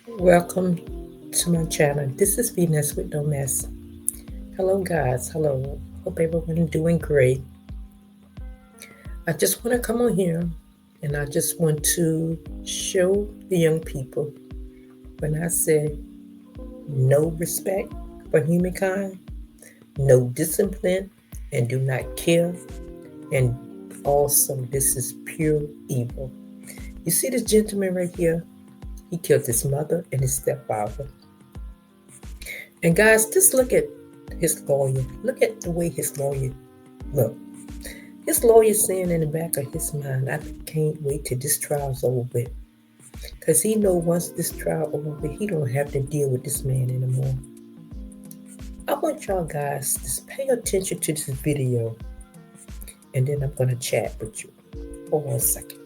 Welcome to my channel. This is Venus with No Mess. Hello, guys. Hello. Hope everyone is doing great. I just want to come on here and I just want to show the young people when I say no respect for humankind, no discipline, and do not kill. And also, this is pure evil. You see this gentleman right here? He killed his mother and his stepfather. And guys, just look at his lawyer. Look at the way his lawyer look. His lawyer saying in the back of his mind, I can't wait till this trial's over with. Because he know once this trial over with, he don't have to deal with this man anymore. I want y'all guys to pay attention to this video. And then I'm going to chat with you for 1 second.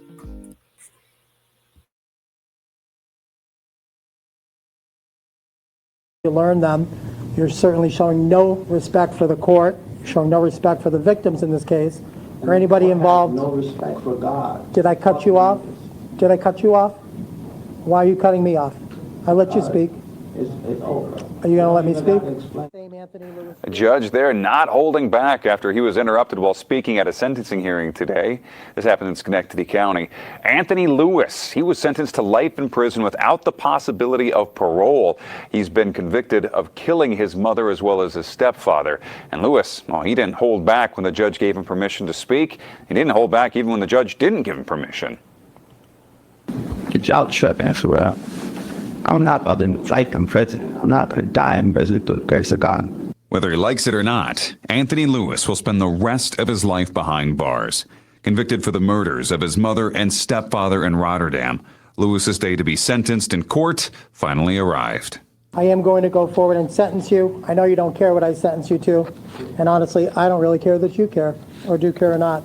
You learn them. You're certainly showing no respect for the court, showing no respect for the victims in this case, or anybody involved. No respect for God. Did I cut you off? Did I cut you off? Why are you cutting me off? I let you speak. It's over. Are you going to let me speak? A judge there not holding back after he was interrupted while speaking at a sentencing hearing today. This happened in Schenectady County. Anthony Lewis, he was sentenced to life in prison without the possibility of parole. He's been convicted of killing his mother as well as his stepfather. And Lewis, well, he didn't hold back when the judge gave him permission to speak. He didn't hold back even when the judge didn't give him permission. Get y'all tripping for real. I'm not about to life in prison. I'm not going to die in prison through the grace of God. Whether he likes it or not, Anthony Lewis will spend the rest of his life behind bars. Convicted for the murders of his mother and stepfather in Rotterdam, Lewis's day to be sentenced in court finally arrived. I am going to go forward and sentence you. I know you don't care what I sentence you to, and honestly, I don't really care that you care, or do care or not.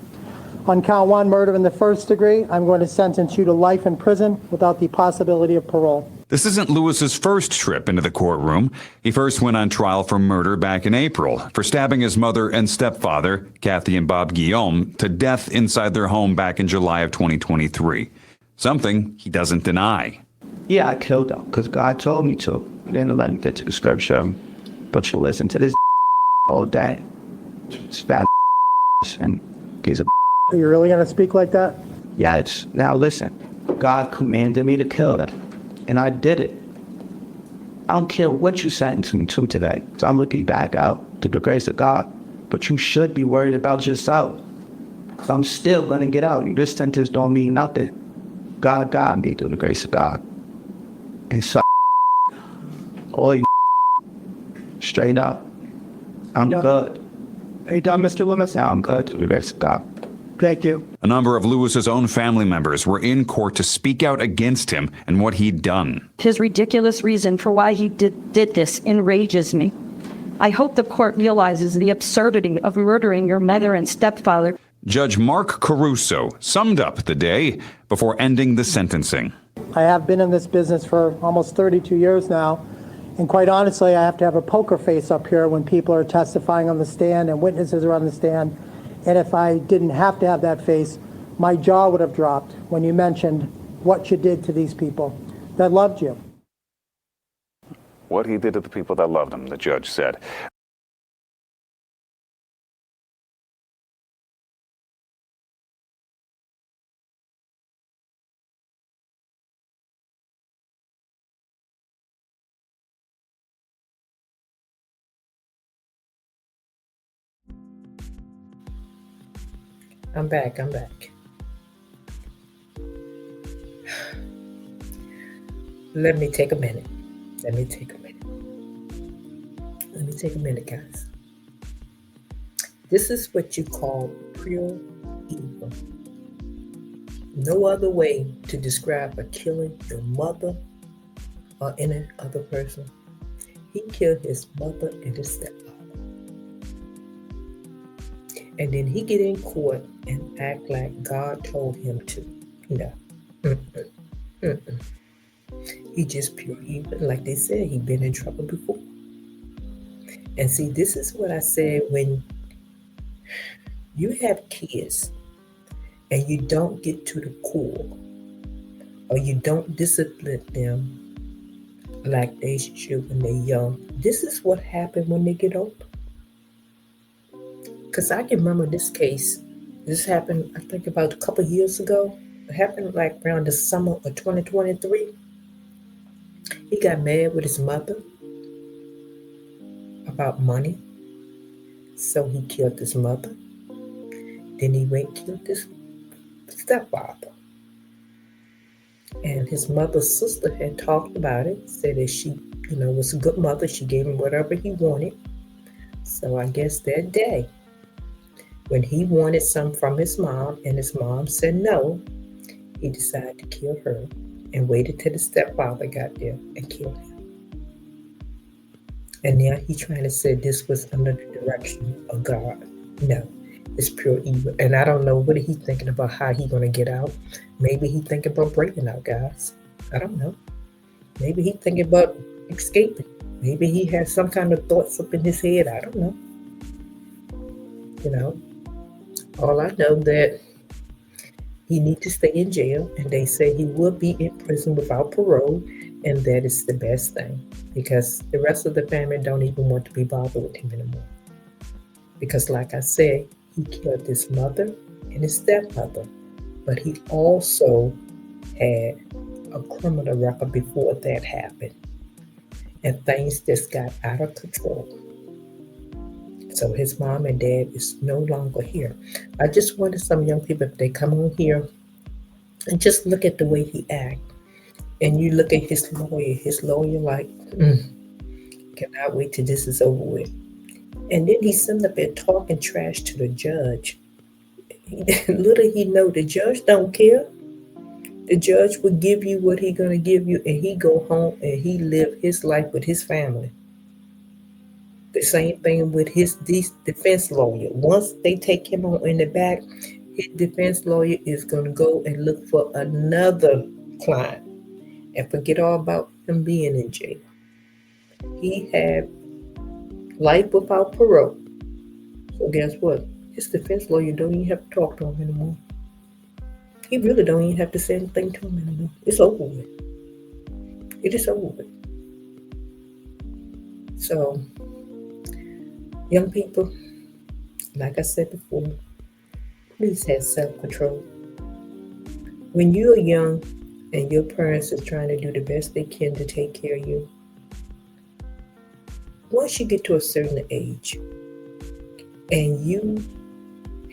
On count 1, murder in the first degree, I'm going to sentence you to life in prison without the possibility of parole. This isn't Lewis's first trip into the courtroom. He first went on trial for murder back in April for stabbing his mother and stepfather, Cathy and Bob Guillaume, to death inside their home back in July of 2023. Something he doesn't deny. Yeah, I killed them because God told me to. He didn't let me get to the scripture. But you listen to this all day. It's fat and he's a. Are you really going to speak like that? Yeah, it's now listen. God commanded me to kill them. And I did it. I don't care what you sentenced me to today. So I'm looking back out to the grace of God. But you should be worried about yourself. So I'm still going to get out. This sentence don't mean nothing. God got me through the grace of God. And so all you straight up. I'm good. Hey, done, Mr. Loomis? Now I'm good through the grace of God. Thank you. A number of Lewis's own family members were in court to speak out against him and what he'd done. His ridiculous reason for why he did this enrages me. I hope the court realizes the absurdity of murdering your mother and stepfather. Judge Mark Caruso summed up the day before ending the sentencing. I have been in this business for almost 32 years now, and quite honestly, I have to have a poker face up here when people are testifying on the stand and witnesses are on the stand. And if I didn't have to have that face, my jaw would have dropped when you mentioned what you did to these people that loved you. What he did to the people that loved him, the judge said. I'm back. Let me take a minute. Let me take a minute, guys. This is what you call pure evil. No other way to describe a killing your mother or any other person. He killed his mother and his stepfather. And then he get in court and act like God told him to. No. He just pure evil. Like they said, he been in trouble before. And see, this is what I said when you have kids and you don't get to the core or you don't discipline them lactation when they're young. This is what happened when they get older. Because I can remember this case. This happened, I think, about a couple years ago. It happened like around the summer of 2023. He got mad with his mother about money. So he killed his mother. Then he went and killed his stepfather. And his mother's sister had talked about it, said that she, was a good mother. She gave him whatever he wanted. So I guess that day, when he wanted some from his mom and his mom said no, he decided to kill her and waited till the stepfather got there and killed him. And now he's trying to say this was under the direction of God. No, it's pure evil. And I don't know what he's thinking about how he's going to get out. Maybe he's thinking about breaking out, guys. I don't know. Maybe he's thinking about escaping. Maybe he has some kind of thoughts up in his head. I don't know. All I know that he needs to stay in jail, and they say he will be in prison without parole, and that is the best thing, because the rest of the family don't even want to be bothered with him anymore. Because like I said, he killed his mother and his stepmother, but he also had a criminal record before that happened, and things just got out of control. So his mom and dad is no longer here. I just wanted some young people, if they come on here, and just look at the way he act. And you look at his lawyer like, cannot wait till this is over with. And then he sitting up there talking trash to the judge. Little he know the judge don't care. The judge will give you what he gonna give you, and he go home and he live his life with his family. The same thing with his defense lawyer. Once they take him on in the back, his defense lawyer is going to go and look for another client and forget all about him being in jail. He had life without parole. So guess what? His defense lawyer don't even have to talk to him anymore. He really don't even have to say anything to him anymore. It's over with. It is over with. So, young people, like I said before, please have self-control. When you're young and your parents are trying to do the best they can to take care of you, once you get to a certain age and you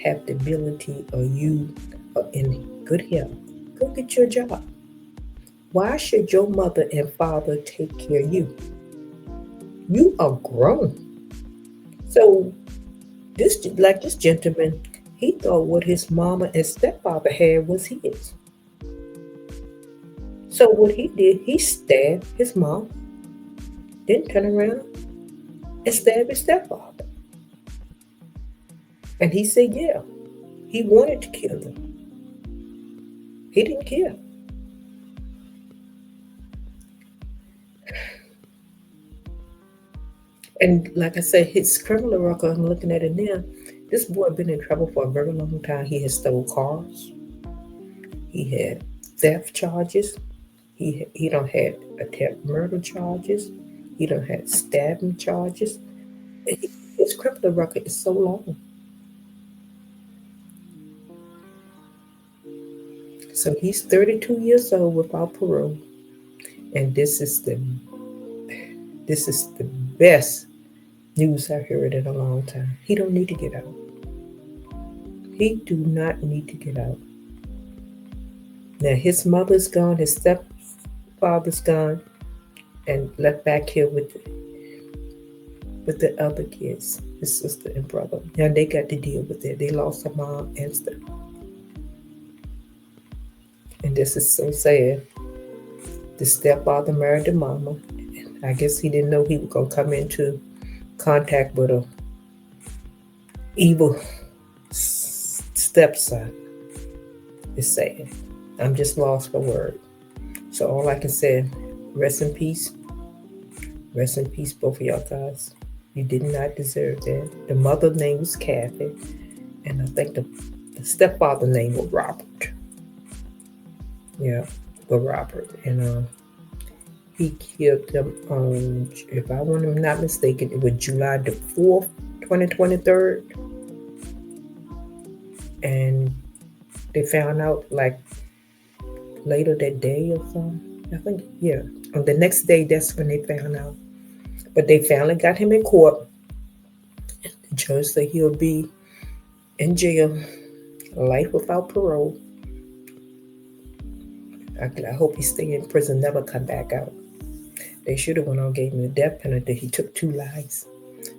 have the ability, or you are in good health, go get your job. Why should your mother and father take care of you? You are grown. So this gentleman, he thought what his mama and stepfather had was his. So what he did, he stabbed his mom, then turn around and stab his stepfather. And he said, yeah, he wanted to kill him. He didn't care. And like I said, his criminal record, I'm looking at it now, this boy been in trouble for a very long time. He has stole cars. He had theft charges. He don't had attempt murder charges. He don't had stabbing charges. His criminal record is so long. So he's 32 years old without parole. And this is the best news I've heard in a long time. He don't need to get out. He do not need to get out. Now his mother's gone, his stepfather's gone, and left back here with the other kids, his sister and brother. Now they got to deal with it. They lost a mom and step. And this is so sad. The stepfather married the mama. I guess he didn't know he was going to come into contact with a evil stepson. It's sad. I'm just lost for words. So all I can say, rest in peace. Rest in peace, both of y'all guys. You did not deserve that. The mother's name was Cathy, and I think the stepfather's name was Robert. Yeah, but Robert. And He killed them on, if I'm not mistaken, it was July the 4th, 2023. And they found out like later that day or something. I think, yeah. On the next day, that's when they found out. But they finally got him in court. The judge said he'll be in jail, life without parole. I hope he stay in prison, never come back out. They should have went on and gave him the death penalty. He took 2 lives.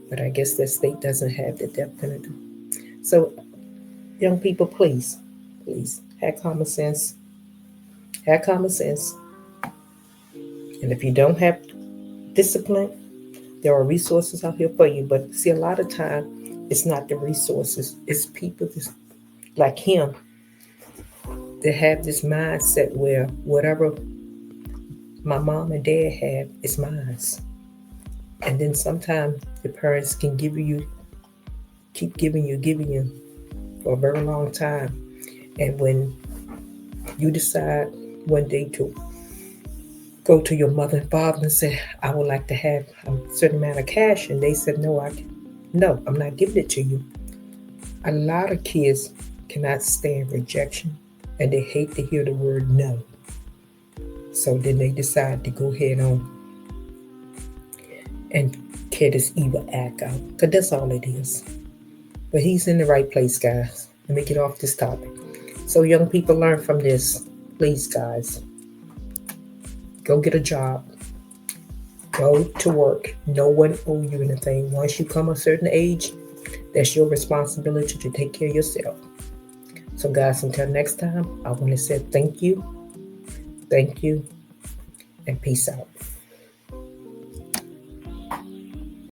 But I guess that state doesn't have the death penalty. So, young people, please, have common sense. Have common sense. And if you don't have discipline, there are resources out here for you. But see, a lot of time, it's not the resources. It's people like him that have this mindset where whatever my mom and dad have is mine. And then sometimes the parents can keep giving you for a very long time. And when you decide one day to go to your mother and father and say, I would like to have a certain amount of cash, and they said, no, I'm not giving it to you. A lot of kids cannot stand rejection, and they hate to hear the word no. So then they decide to go ahead on and carry this evil act out, because that's all it is. But he's in the right place, guys. Let me get off this topic. So young people, learn from this. Please, guys. Go get a job. Go to work. No one owes you anything. Once you come a certain age, that's your responsibility to take care of yourself. So guys, until next time, I want to say thank you, and peace out.